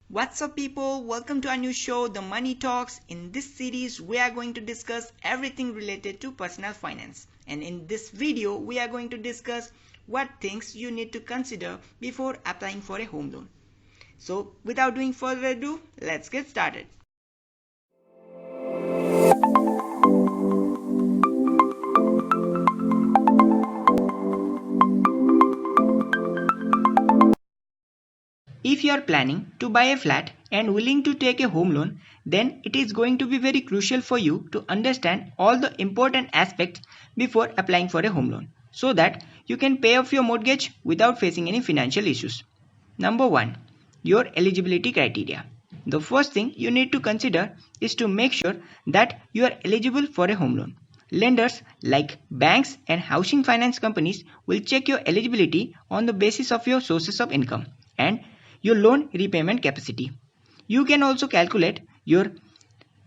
What's up, people? Welcome to our new show, The Money Talks. In this series, we are going to discuss everything related to personal finance. And in this video, we are going to discuss what things you need to consider before applying for a home loan. So, without doing further ado, let's get started. If you are planning to buy a flat and willing to take a home loan, then it is going to be very crucial for you to understand all the important aspects before applying for a home loan so that you can pay off your mortgage without facing any financial issues. Number 1. Your eligibility criteria. The first thing you need to consider is to make sure that you are eligible for a home loan. Lenders like banks and housing finance companies will check your eligibility on the basis of your sources of income and your loan repayment capacity. You can also calculate your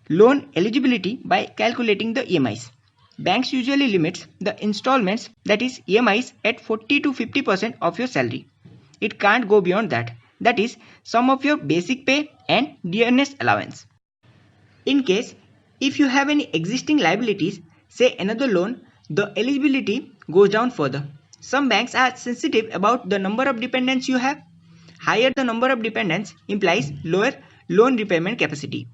loan eligibility by calculating the EMIs. Banks usually limits the installments, that is EMIs, at 40 to 50% of your salary. It can't go beyond that. That is some of your basic pay and dearness allowance. In case if you have any existing liabilities, say another loan, the eligibility goes down further. Some banks are sensitive about the number of dependents you have. Higher the number of dependents implies lower loan repayment capacity.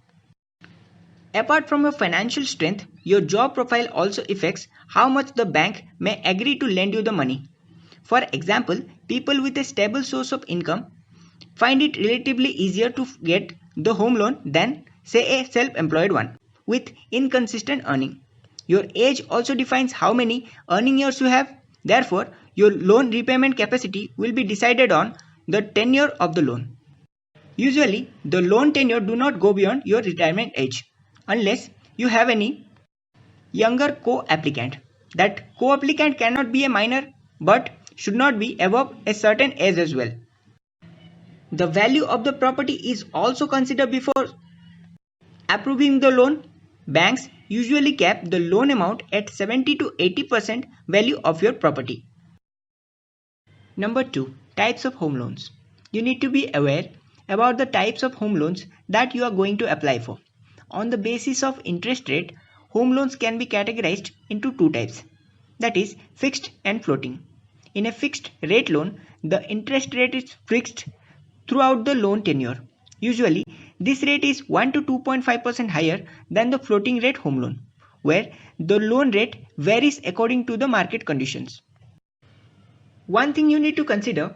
Apart from your financial strength, your job profile also affects how much the bank may agree to lend you the money. For example, people with a stable source of income find it relatively easier to get the home loan than, say, a self-employed one with inconsistent earning. Your age also defines how many earning years you have. Therefore, your loan repayment capacity will be decided on the tenure of the loan. Usually, the loan tenure do not go beyond your retirement age unless you have any younger co-applicant. That co-applicant cannot be a minor but should not be above a certain age as well. The value of the property is also considered before approving the loan. Banks usually cap the loan amount at 70 to 80% value of your property. Number 2. Types of home loans. You need to be aware about the types of home loans that you are going to apply for. On the basis of interest rate, home loans can be categorized into two types, that is fixed and floating. In a fixed rate loan, the interest rate is fixed throughout the loan tenure. Usually, this rate is 1 to 2.5% higher than the floating rate home loan, where the loan rate varies according to the market conditions. One thing you need to consider,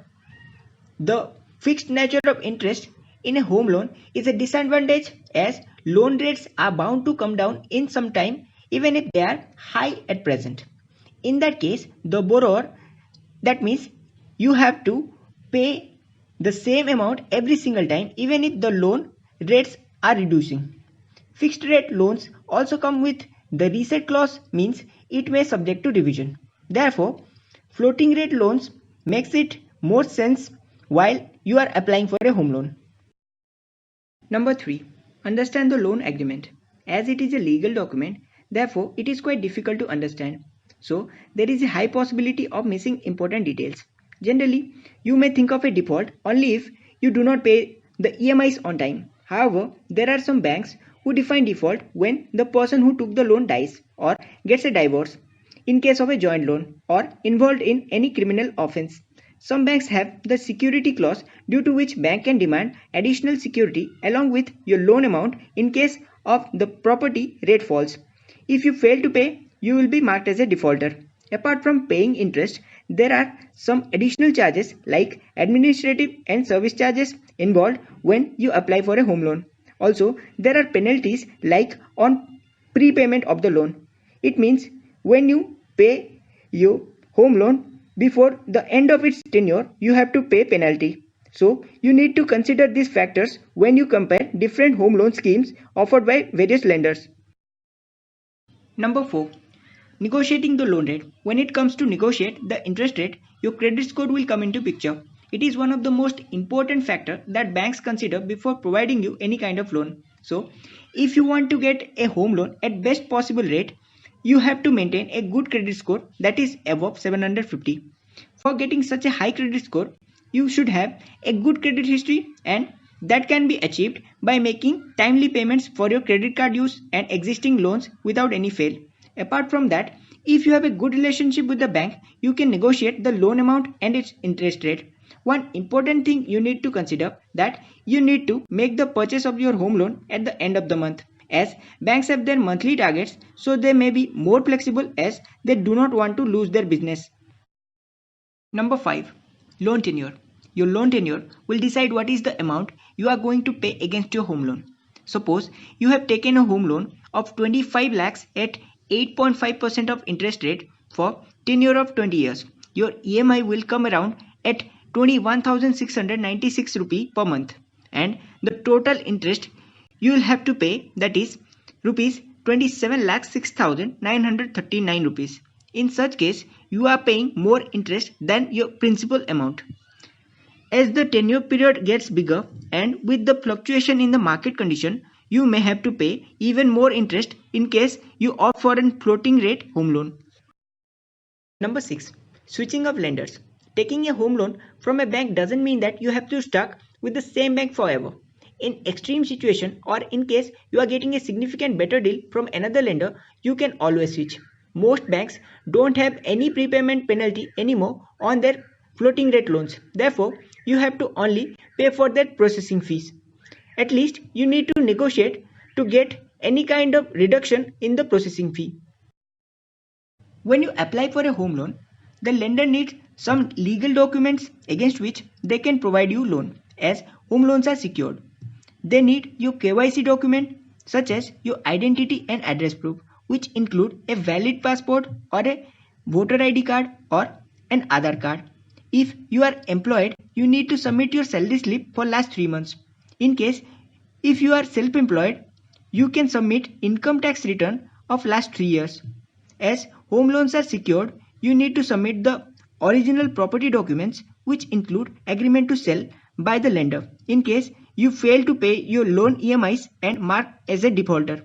the fixed nature of interest in a home loan is a disadvantage as loan rates are bound to come down in some time even if they are high at present. In that case, the borrower, that means you have to pay the same amount every single time even if the loan rates are reducing. Fixed rate loans also come with the reset clause, means it may subject to revision. Therefore, floating rate loans makes it more sense while you are applying for a home loan. Number 3. Understand the loan agreement. As it is a legal document, therefore it is quite difficult to understand. So there is a high possibility of missing important details. Generally, you may think of a default only if you do not pay the EMIs on time. However, there are some banks who define default when the person who took the loan dies or gets a divorce, in case of a joint loan, or involved in any criminal offense. Some banks have the security clause due to which bank can demand additional security along with your loan amount in case of the property rate falls. If you fail to pay, you will be marked as a defaulter. Apart from paying interest, there are some additional charges like administrative and service charges involved when you apply for a home loan. Also, there are penalties like on prepayment of the loan. It means when you pay your home loan before the end of its tenure, you have to pay penalty. So, you need to consider these factors when you compare different home loan schemes offered by various lenders. Number 4. Negotiating the loan rate. When it comes to negotiate the interest rate, your credit score will come into picture. It is one of the most important factor that banks consider before providing you any kind of loan. So, if you want to get a home loan at best possible rate, you have to maintain a good credit score that is above 750. For getting such a high credit score, you should have a good credit history and That can be achieved by making timely payments for your credit card use and existing loans without any fail. Apart from that, if you have a good relationship with the bank, you can negotiate the loan amount and its interest rate. One important thing you need to consider that you need to make the purchase of your home loan at the end of the month, as banks have their monthly targets, so they may be more flexible as they do not want to lose their business. Number 5. Loan tenure. Your loan tenure will decide what is the amount you are going to pay against your home loan. Suppose you have taken a home loan of 25 lakhs at 8.5% of interest rate for tenure of 20 years. Your EMI will come around at 21,696 rupee per month, and the total interest you will have to pay, that is rupees 27 lakh 6,939 rupees. In such case, you are paying more interest than your principal amount. As the tenure period gets bigger and with the fluctuation in the market condition, you may have to pay even more interest in case you opt for a floating rate home loan. Number 6. Switching of lenders. Taking a home loan from a bank doesn't mean that you have to stuck with the same bank forever. In extreme situation or in case you are getting a significant better deal from another lender, you can always switch. Most banks don't have any prepayment penalty anymore on their floating rate loans. Therefore, you have to only pay for their processing fees. At least you need to negotiate to get any kind of reduction in the processing fee. When you apply for a home loan, the lender needs some legal documents against which they can provide you loan, as home loans are secured. They need your KYC document such as your identity and address proof, which include a valid passport or a voter ID card or an Aadhaar card. If you are employed, you need to submit your salary slip for last 3 months. In case if you are self-employed, you can submit income tax return of last 3 years. As home loans are secured, you need to submit the original property documents, which include agreement to sell by the lender in case you fail to pay your loan EMIs and mark as a defaulter.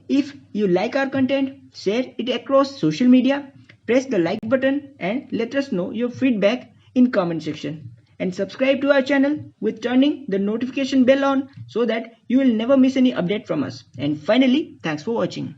If you like our content, share it across social media, press the like button and let us know your feedback in comment section. And subscribe to our channel with turning the notification bell on so that you will never miss any update from us. And finally, thanks for watching.